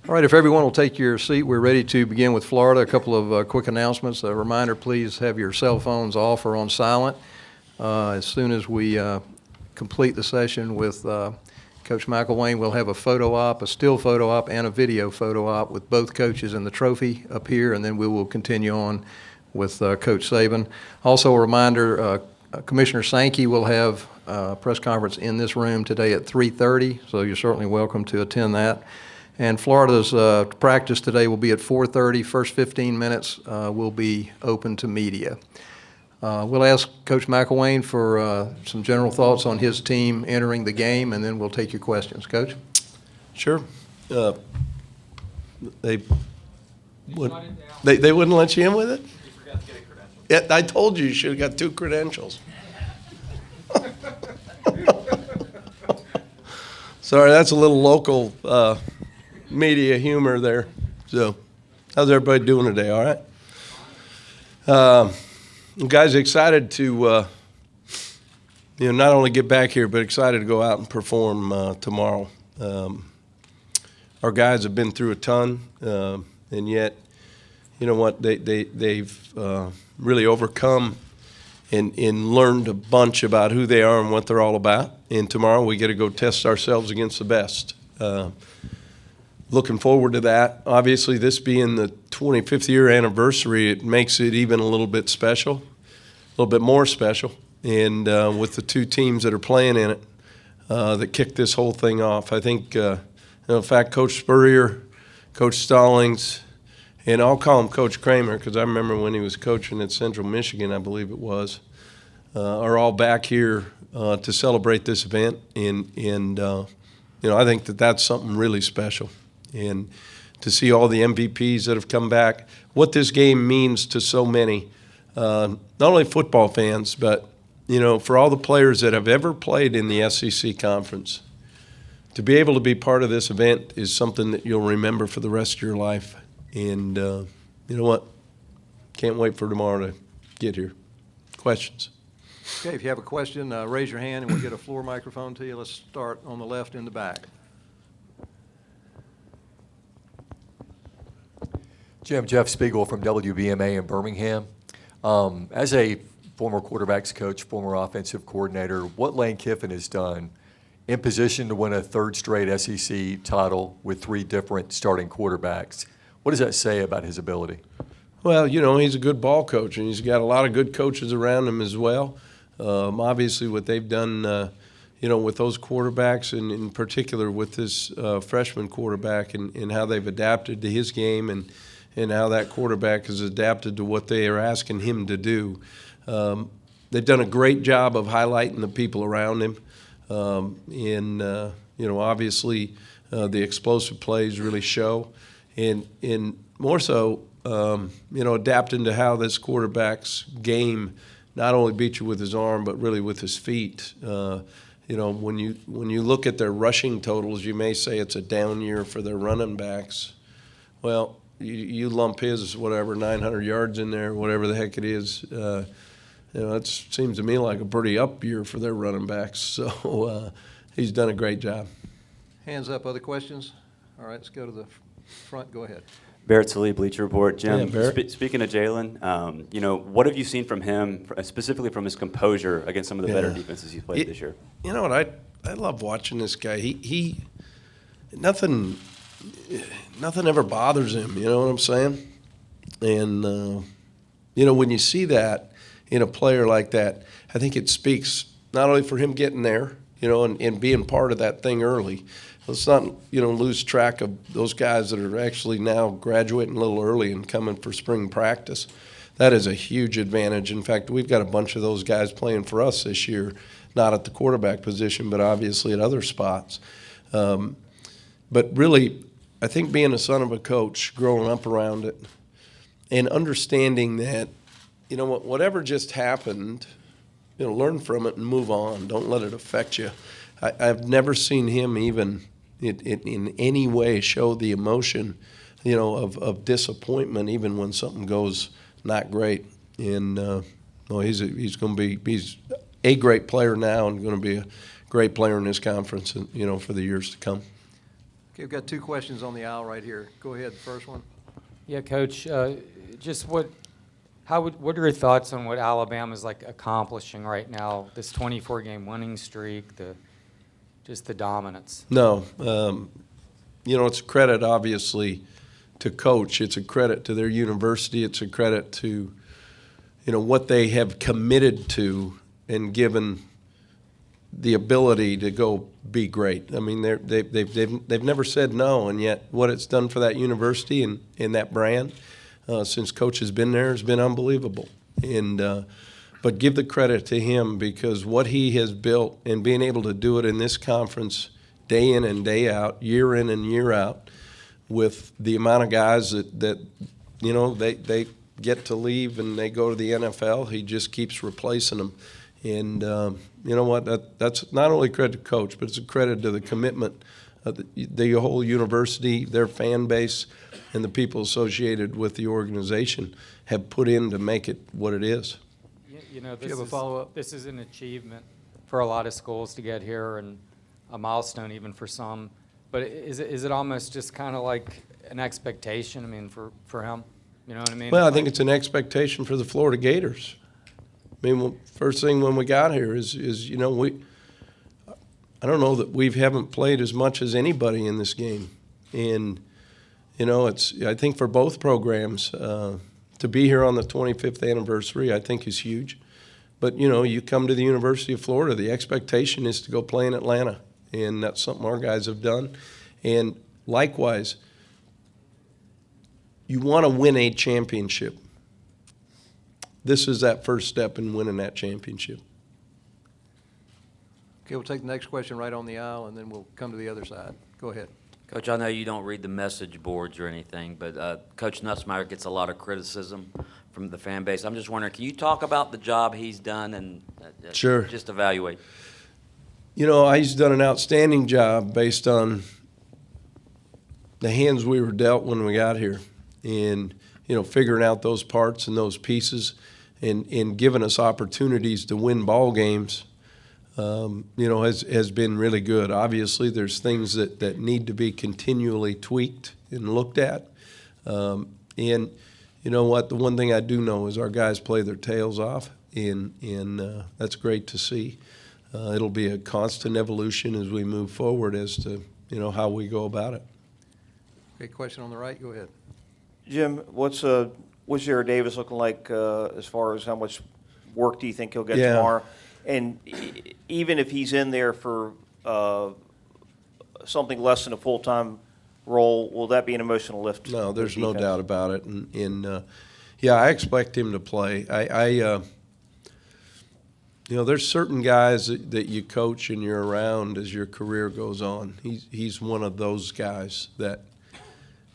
All right, if everyone will take your seat, we're ready to begin with Florida. A couple of quick announcements. A reminder, please have your cell phones off or on silent. As soon as we complete the session with Coach McElwain, we'll have a photo op, a still photo op, and a video photo op with both coaches and the trophy up here, and then we will continue on with Coach Saban. Also a reminder, Commissioner Sankey will have a press conference in this room today at 3:30, so you're certainly welcome to attend that. And Florida's practice today will be at 4:30. First 15 minutes will be open to media. We'll ask Coach McElwain for some general thoughts on his team entering the game, and then we'll take your questions. Coach? Sure. They wouldn't let you in with it? You forgot to get a credential. Yeah, I told you should have got 2 credentials. Sorry, that's a little local media humor there. So, how's everybody doing today? All right? Guys, excited to not only get back here, but excited to go out and perform tomorrow. Our guys have been through a ton, and yet, you know what? They've really overcome and learned a bunch about who they are and what they're all about. And tomorrow we get to go test ourselves against the best. Looking forward to that. Obviously, this being the 25th year anniversary, it makes it even a little bit special, a little bit more special. And with the 2 teams that are playing in it that kicked this whole thing off, I think, in fact, Coach Spurrier, Coach Stallings, and I'll call him Coach Kramer because I remember when he was coaching at Central Michigan, I believe it was, are all back here to celebrate this event. And I think that that's something really special. And to see all the MVPs that have come back, what this game means to so many, not only football fans, but, for all the players that have ever played in the SEC conference, to be able to be part of this event is something that you'll remember for the rest of your life. And you know what? Can't wait for tomorrow to get here. Questions? Okay, if you have a question, raise your hand and we'll get a floor microphone to you. Let's start on the left in the back. Jim, Jeff Spiegel from WBMA in Birmingham. As a former quarterbacks coach, former offensive coordinator, what Lane Kiffin has done in position to win a 3rd straight SEC title with 3 different starting quarterbacks, what does that say about his ability? Well, he's a good ball coach, and he's got a lot of good coaches around him as well. Obviously, what they've done, with those quarterbacks, and in particular with this freshman quarterback and how they've adapted to his game and how that quarterback has adapted to what they are asking him to do. They've done a great job of highlighting the people around him. Obviously the explosive plays really show. And more so, adapting to how this quarterback's game not only beat you with his arm, but really with his feet. When you look at their rushing totals, you may say it's a down year for their running backs. Well, you lump his 900 yards in there, whatever the heck it is. It seems to me like a pretty up year for their running backs. So he's done a great job. Hands up, other questions? All right, let's go to the front. Go ahead. Barrett Sallee, Bleacher Report. Jim, Yeah, speaking of Jalen, what have you seen from him, specifically from his composure against some of the better defenses he's played this year? You know what? I love watching this guy. He nothing ever bothers him. You know what I'm saying? And when you see that in a player like that, I think it speaks not only for him getting there, and being part of that thing early. Let's not, lose track of those guys that are actually now graduating a little early and coming for spring practice. That is a huge advantage. In fact, we've got a bunch of those guys playing for us this year, not at the quarterback position, but obviously at other spots. But really, I think being a son of a coach, growing up around it, and understanding that, whatever just happened, learn from it and move on. Don't let it affect you. I've never seen him even in any way show the emotion, of disappointment, even when something goes not great. And he's a great player now and going to be a great player in this conference, for the years to come. Okay, we've got two questions on the aisle right here. Go ahead, the first one. Yeah, Coach, just what are your thoughts on what Alabama's like accomplishing right now, this 24-game winning streak, just the dominance? No, it's a credit, obviously, to Coach. It's a credit to their university. It's a credit to, what they have committed to and given the ability to go be great. I mean, they've never said no, and yet what it's done for that university and that brand since Coach has been there has been unbelievable. But give the credit to him, because what he has built and being able to do it in this conference day in and day out, year in and year out, with the amount of guys that they get to leave and they go to the NFL, he just keeps replacing them. And you know what? That's not only credit to Coach, but it's a credit to the commitment of the whole university, their fan base, and the people associated with the organization have put in to make it what it is. You know, Do you have a follow-up? This is an achievement for a lot of schools to get here, and a milestone even for some. But is it almost just kind of like an expectation? I mean, for him, you know what I mean? Well, I think it's an expectation for the Florida Gators. I mean, first thing when we got here is I don't know that we haven't played as much as anybody in this game, and I think for both programs to be here on the 25th anniversary, I think is huge. But you come to the University of Florida, the expectation is to go play in Atlanta, and that's something our guys have done. And likewise, you want to win a championship. This is that first step in winning that championship. Okay, we'll take the next question right on the aisle, and then we'll come to the other side. Go ahead. Coach, I know you don't read the message boards or anything, but Coach Nussmeier gets a lot of criticism from the fan base. I'm just wondering, can you talk about the job he's done and Sure. just evaluate? He's done an outstanding job based on the hands we were dealt when we got here, and figuring out those parts and those pieces, and giving us opportunities to win ball games. Has been really good. Obviously, there's things that need to be continually tweaked and looked at. And you know what? The one thing I do know is our guys play their tails off, and that's great to see. It'll be a constant evolution as we move forward as to how we go about it. Okay, question on the right. Go ahead. Jim, what's Jared Davis looking like as far as how much work do you think he'll get Yeah. tomorrow? And even if he's in there for something less than a full-time role, will that be an emotional lift? No, there's for the no defense? doubt about it. And I expect him to play. There's certain guys that you coach and you're around as your career goes on. He's one of those guys that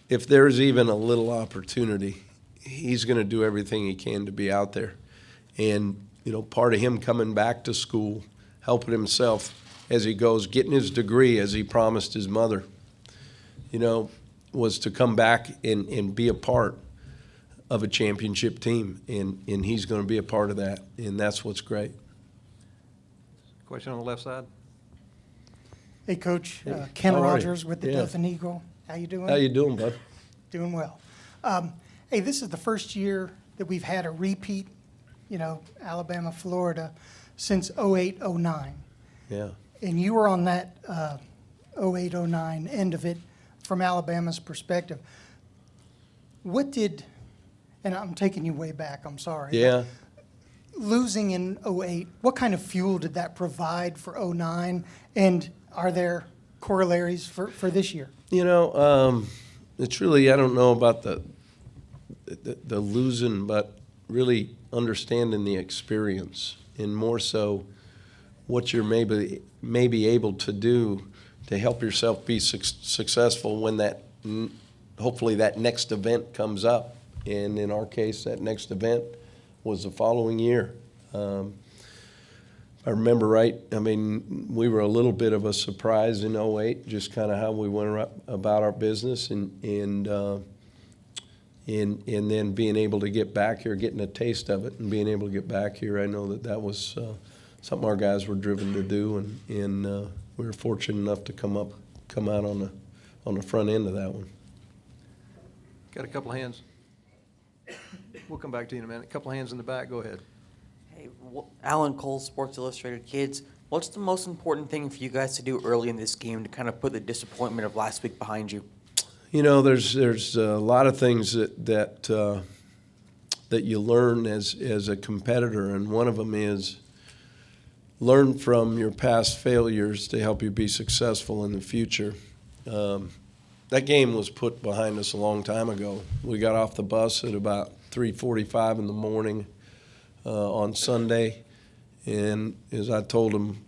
if there's even a little opportunity, he's going to do everything he can to be out there. And part of him coming back to school, helping himself as he goes, getting his degree as he promised his mother, was to come back and be a part of a championship team. And he's going to be a part of that. And that's what's great. Question on the left side. Hey, Coach. Ken how are you? Rogers with the Yeah. Deaf and Eagle. How you doing? How you doing, bud? Doing well. Hey, this is the first year that we've had a repeat, Alabama, Florida, since 08-09. Yeah. And you were on that 08-09 end of it from Alabama's perspective. And I'm taking you way back, I'm sorry. Yeah. Losing in 08, what kind of fuel did that provide for 09? And are there corollaries for this year? It's really, I don't know about the losing, but really understanding the experience, and more so what you're maybe able to do to help yourself be successful when hopefully that next event comes up. And in our case, that next event was the following year. I remember right, we were a little bit of a surprise in 08, just kind of how we went about our business, and then being able to get back here, getting a taste of it and being able to get back here. I know that was something our guys were driven to do, and we were fortunate enough to come out on on the front end of that one. Got a couple of hands. We'll come back to you in a minute. A couple of hands in the back. Go ahead. Hey, Alan Cole, Sports Illustrated Kids. What's the most important thing for you guys to do early in this game to kind of put the disappointment of last week behind you? You know, there's a lot of things that you learn as a competitor, and one of them is learn from your past failures to help you be successful in the future. That game was put behind us a long time ago. We got off the bus at about 3:45 in the morning on Sunday, and as I told them,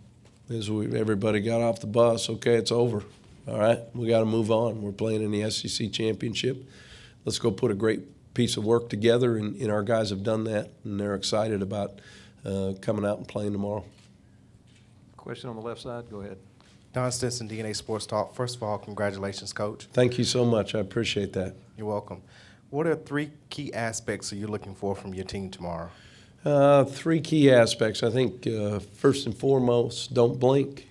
everybody got off the bus, okay, it's over. All right, we got to move on. We're playing in the SEC championship. Let's go put a great piece of work together, and our guys have done that, and they're excited about coming out and playing tomorrow. Question on the left side. Go ahead. Don Stinson, DNA Sports Talk. First of all, congratulations, Coach. Thank you so much. I appreciate that. You're welcome. What are 3 key aspects are you looking for from your team tomorrow? 3 key aspects. I think first and foremost, don't blink.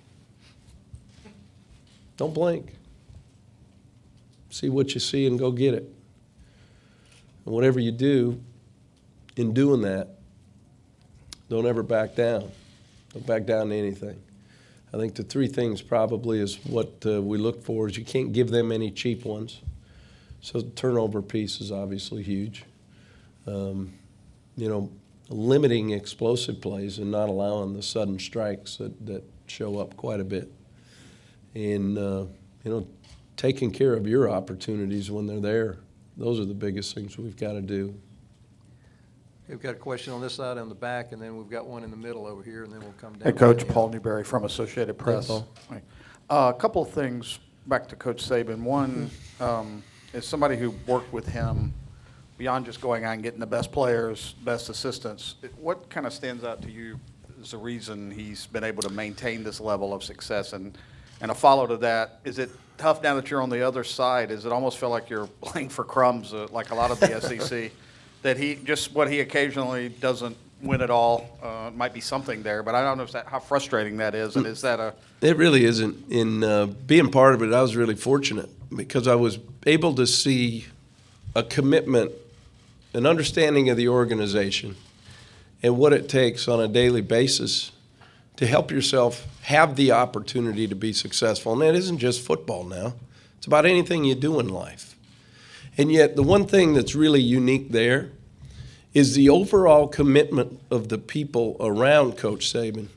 Don't blink. See what you see and go get it. And whatever you do, in doing that, don't ever back down. Don't back down to anything. I think the 3 things probably is what we look for is you can't give them any cheap ones. So the turnover piece is obviously huge. You know, limiting explosive plays and not allowing the sudden strikes that show up quite a bit. And, you know, taking care of your opportunities when they're there. Those are the biggest things we've got to do. We've got a question on this side on the back, and then we've got one in the middle over here, and then we'll come down. Hey, Coach, Paul Newberry from Associated Press. Paul. A couple of things back to Coach Saban. One, as somebody who worked with him, beyond just going out and getting the best players, best assistants, what kind of stands out to you as the reason he's been able to maintain this level of success? And a follow to that, is it tough now that you're on the other side? Does it almost feel like you're playing for crumbs, like a lot of the SEC? That he just what he occasionally doesn't win at all might be something there, but I don't know how frustrating that is, and is that a? It really isn't. In being part of it, I was really fortunate because I was able to see a commitment, an understanding of the organization, and what it takes on a daily basis to help yourself have the opportunity to be successful. And that isn't just football now. It's about anything you do in life. And yet the one thing that's really unique there is the overall commitment of the people around Coach Saban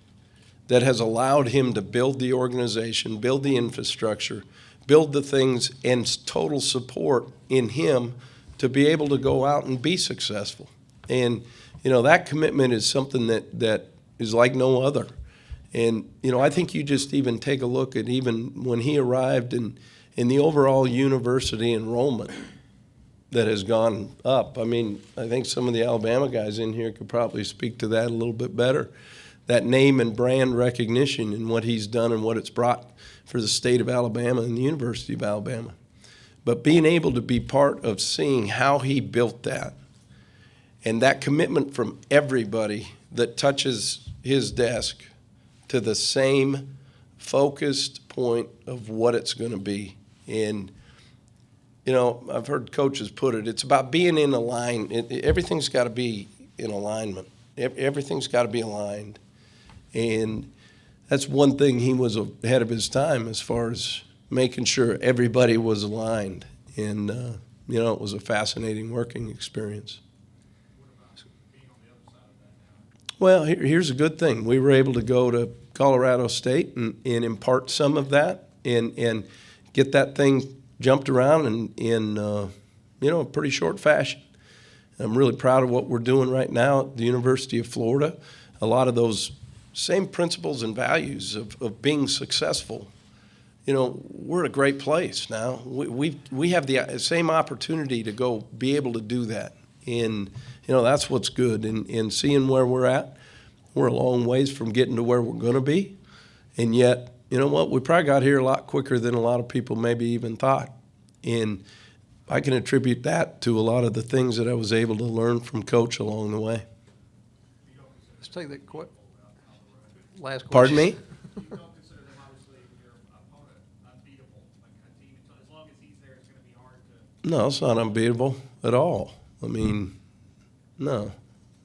that has allowed him to build the organization, build the infrastructure, build the things, and total support in him to be able to go out and be successful. And, you know, that commitment is something that is like no other. And, you know, I think you just even take a look at even when he arrived in the overall university enrollment that has gone up. I mean, I think some of the Alabama guys in here could probably speak to that a little bit better. That name and brand recognition and what he's done and what it's brought for the state of Alabama and the University of Alabama. But being able to be part of seeing how he built that and that commitment from everybody that touches his desk to the same focused point of what it's going to be. And, you know, I've heard coaches put it, it's about being in alignment. Everything's got to be in alignment. Everything's got to be aligned. And that's one thing he was ahead of his time as far as making sure everybody was aligned. And, you know, it was a fascinating working experience. Well, here's a good thing. We were able to go to Colorado State and impart some of that and get that thing jumped around in you know, a pretty short fashion. I'm really proud of what we're doing right now at the University of Florida. A lot of those same principles and values of being successful. You know, we're a great place now. We have the same opportunity to go be able to do that. And, you know, that's what's good. And seeing where we're at, we're a long ways from getting to where we're going to be. And yet, you know what, we probably got here a lot quicker than a lot of people maybe even thought. And I can attribute that to a lot of the things that I was able to learn from Coach along the way. Let's take that last question. Pardon me? You don't consider them obviously your opponent unbeatable, like a team, as long No, it's not unbeatable at all. I mean, no.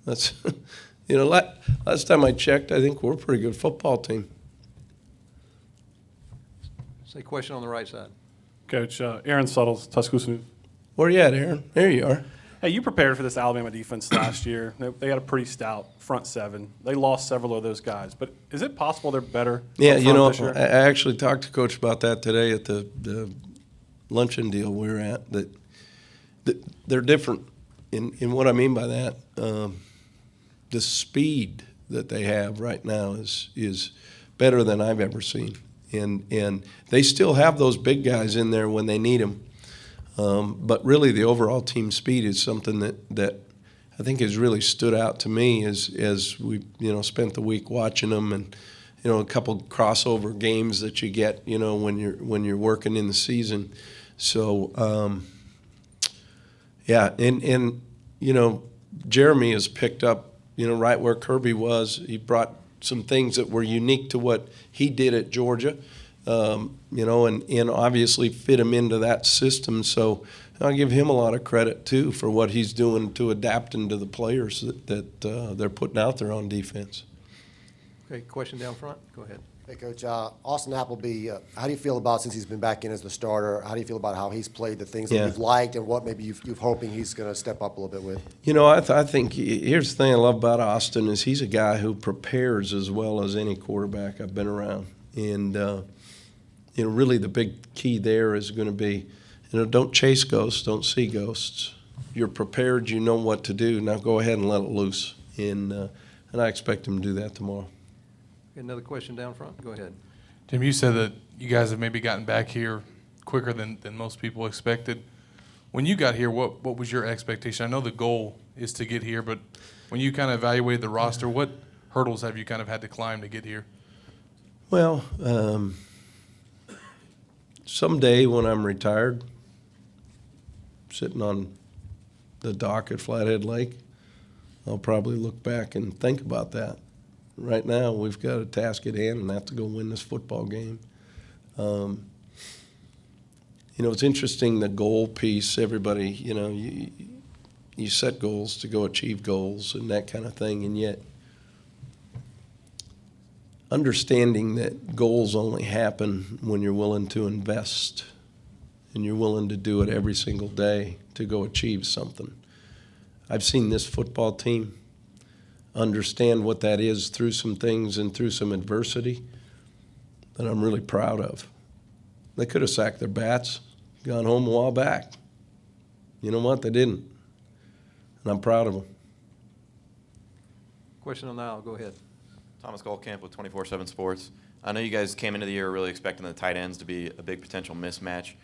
That's, last time I checked, I think we're a pretty good football team. Say question on the right side. Coach, Aaron Suttles, Tuscaloosa News. Where you at, Aaron? There you are. Hey, you prepared for this Alabama defense last year. They had a pretty stout front seven. They lost several of those guys, but is it possible they're better? Yeah, up front this I year? actually talked to Coach about that today at the luncheon deal we were at, that they're different. In what I mean by that, the speed that they have right now is better than I've ever seen. And they still have those big guys in there when they need them. But really, the overall team speed is something that I think has really stood out to me as we spent the week watching them, and a couple crossover games that you get when you're working in the season. So and Jeremy has picked up right where Kirby was. He brought some things that were unique to what he did at Georgia. And obviously fit him into that system. So I'll give him a lot of credit, too, for what he's doing to adapting to the players that they're putting out there on defense. Okay, question down front. Go ahead. Hey, Coach. Austin Appleby, how do you feel about, since he's been back in as the starter, how do you feel about how he's played, the things that you've liked, and what maybe you've hoping he's going to step up a little bit with? I think here's the thing I love about Austin is he's a guy who prepares as well as any quarterback I've been around. And really the big key there is going to be, don't chase ghosts, don't see ghosts. You're prepared, you know what to do. Now go ahead and let it loose. And I expect him to do that tomorrow. Another question down front. Go ahead. Jim, you said that you guys have maybe gotten back here quicker than most people expected. When you got here, what was your expectation? I know the goal is to get here, but when you kind of evaluated the roster, what hurdles have you kind of had to climb to get here? Well, someday when I'm retired, sitting on the dock at Flathead Lake, I'll probably look back and think about that. Right now, we've got a task at hand, and that's to go win this football game. It's interesting, the goal piece. Everybody, you set goals to go achieve goals and that kind of thing, and yet understanding that goals only happen when you're willing to invest and you're willing to do it every single day to go achieve something. I've seen this football team understand what that is through some things and through some adversity that I'm really proud of. They could have sacked their bats, gone home a while back. You know what? They didn't. And I'm proud of them. Question on the aisle. Go ahead. Thomas Goldkamp with 24/7 Sports. I know you guys came into the year really expecting the tight ends to be a big potential mismatch.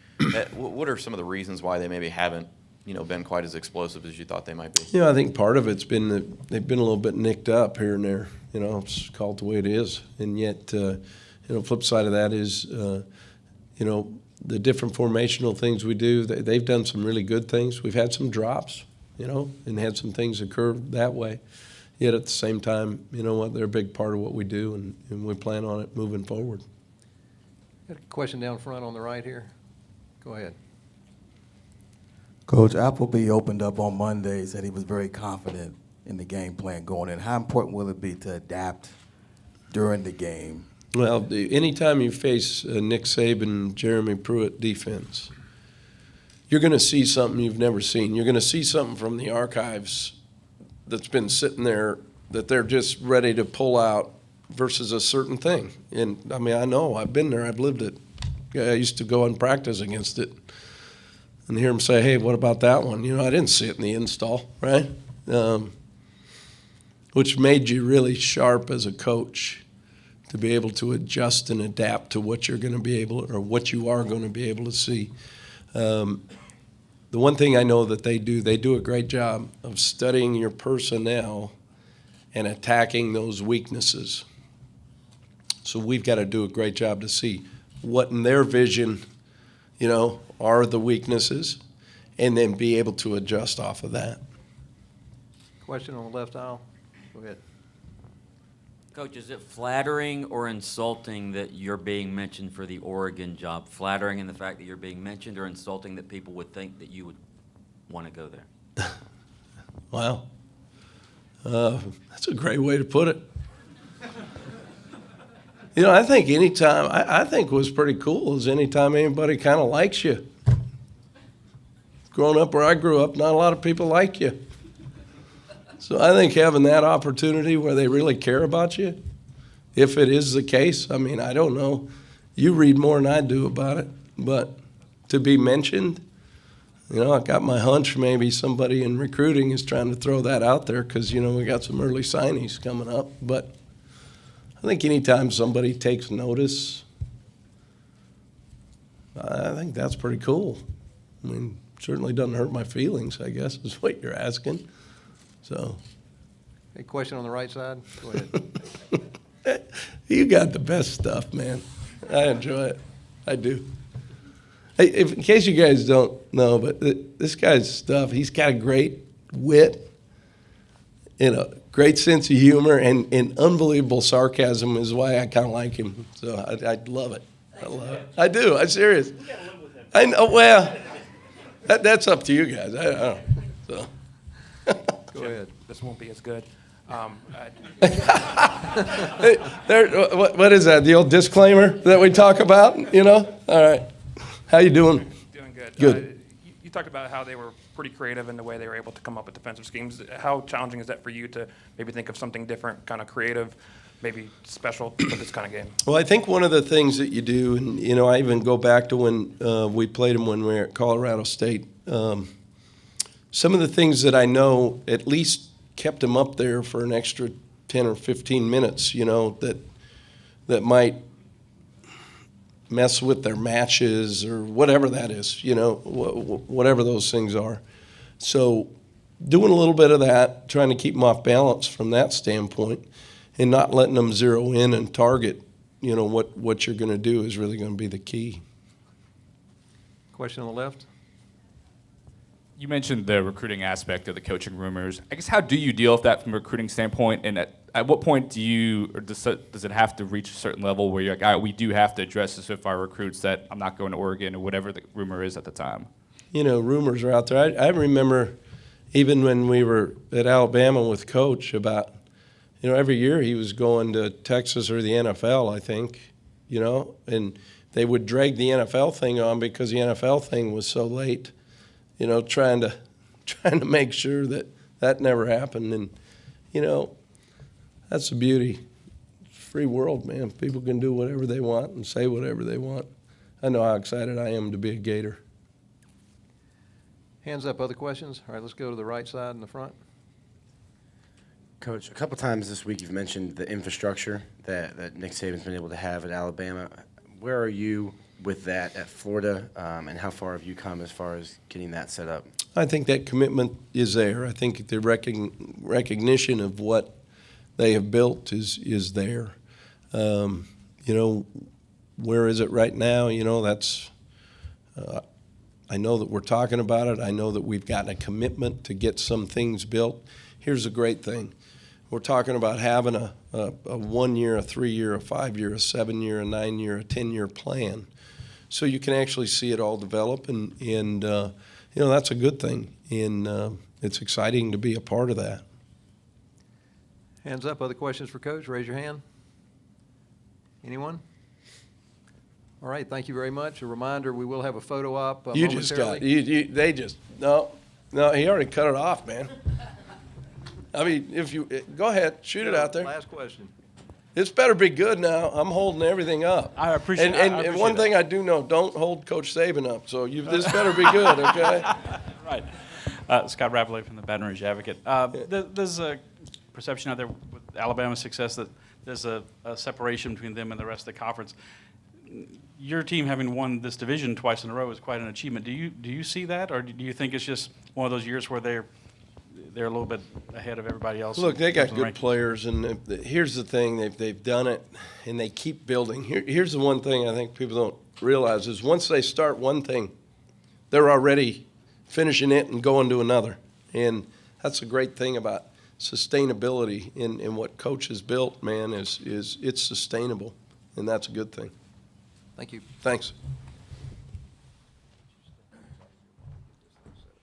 What are some of the reasons why they maybe haven't, been quite as explosive as you thought they might be? I think part of it's been that they've been a little bit nicked up here and there. It's called the way it is. And yet, flip side of that is, the different formational things we do. They've done some really good things. We've had some drops, and had some things occur that way. Yet at the same time, they're a big part of what we do, and we plan on it moving forward. Got a question down front on the right here. Go ahead. Coach, Appleby opened up on Monday, said he was very confident in the game plan going in. How important will it be to adapt during the game? Well, anytime you face Nick Saban, Jeremy Pruitt defense, you're going to see something you've never seen. You're going to see something from the archives that's been sitting there that they're just ready to pull out versus a certain thing. And, I know. I've been there. I've lived it. I used to go and practice against it and hear them say, hey, what about that one? I didn't see it in the install, right? Which made you really sharp as a coach to be able to adjust and adapt to what you're going to be able, or what you are going to be able to see. The one thing I know that they do a great job of studying your personnel and attacking those weaknesses. So we've got to do a great job to see what in their vision, are the weaknesses, and then be able to adjust off of that. Question on the left aisle. Go ahead. Coach, is it flattering or insulting that you're being mentioned for the Oregon job? Flattering in the fact that you're being mentioned, or insulting that people would think that you would want to go there? Wow. That's a great way to put it. You know, I think anytime, I think what's pretty cool is anytime anybody kind of likes you. Growing up where I grew up, not a lot of people like you. So I think having that opportunity where they really care about you, if it is the case, I mean, I don't know. You read more than I do about it, but to be mentioned, you know, I got my hunch maybe somebody in recruiting is trying to throw that out there because, you know, we got some early signees coming up. But I think anytime somebody takes notice, I think that's pretty cool. I mean, certainly doesn't hurt my feelings, I guess, is what you're asking. So, A question on the right side? Go ahead. you got the best stuff, man. I enjoy it. I do. Hey, in case you guys don't know, but this guy's stuff, he's got a great wit and a great sense of humor and unbelievable sarcasm is why I kind of like him. So I love it. I love it. I do. I'm serious. I know. Well, that's up to you guys. I don't know. So. Go ahead. This won't be as good. What is that? The old disclaimer that we talk about? You know? All right. How you doing? Doing good. Good. You talked about how they were pretty creative in the way they were able to come up with defensive schemes. How challenging is that for you to maybe think of something different, kind of creative, maybe special for this kind of game? Well, I think one of the things that you do, and, you know, I even go back to when we played them when we were at Colorado State. Some of the things that I know at least kept them up there for an extra 10 or 15 minutes, you know, that might mess with their matches or whatever that is, you know, whatever those things are. So doing a little bit of that, trying to keep them off balance from that standpoint and not letting them zero in and target, you know, what you're going to do is really going to be the key. Question on the left? You mentioned the recruiting aspect of the coaching rumors. I guess how do you deal with that from a recruiting standpoint? And at what point do you, or does it have to reach a certain level where you're like, all right, we do have to address this with our recruits that I'm not going to Oregon or whatever the rumor is at the time? You know, rumors are out there. I remember even when we were at Alabama with Coach about, you know, every year he was going to Texas or the NFL, I think, you know, and they would drag the NFL thing on because the NFL thing was so late. You know, trying to make sure that never happened. And, you know, that's the beauty. It's a free world, man. People can do whatever they want and say whatever they want. I know how excited I am to be a Gator. Hands up, other questions? All right, let's go to the right side in the front. Coach, a couple times this week you've mentioned the infrastructure that Nick Saban's been able to have at Alabama. Where are you with that at Florida, and how far have you come as far as getting that set up? I think that commitment is there. I think the recognition of what they have built is there. You know, where is it right now? You know, that's I know that we're talking about it. I know that we've gotten a commitment to get some things built. Here's a great thing. We're talking about having a 1 year, a 3 year, a 5 year, a 7 year, a 9 year, a 10 year plan. So you can actually see it all develop, and you know, that's a good thing, and it's exciting to be a part of that. Hands up, other questions for Coach? Raise your hand. Anyone? All right, thank you very much. A reminder, we will have a photo op You just got, they just, no, he already cut it off, man. I mean, if you, go ahead, shoot it out there. Last question. This better be good now. I'm holding everything up. I appreciate and one thing I do know, don't hold Coach Saban up. So this better be good, okay? Right. Scott Rappley from the Baton Rouge Advocate. There's a perception out there with Alabama's success that there's a separation between them and the rest of the conference. Your team having won this division twice in a row is quite an achievement. Do you see that, or do you think it's just one of those years where they're a little bit ahead of everybody else? Look, they got good players, and here's the thing: they've done it, and they keep building. Here's the one thing I think people don't realize is once they start one thing, they're already finishing it and going to another, and that's the great thing about sustainability in what Coach has built, man, is it's sustainable, and that's a good thing. Thank you. Thanks.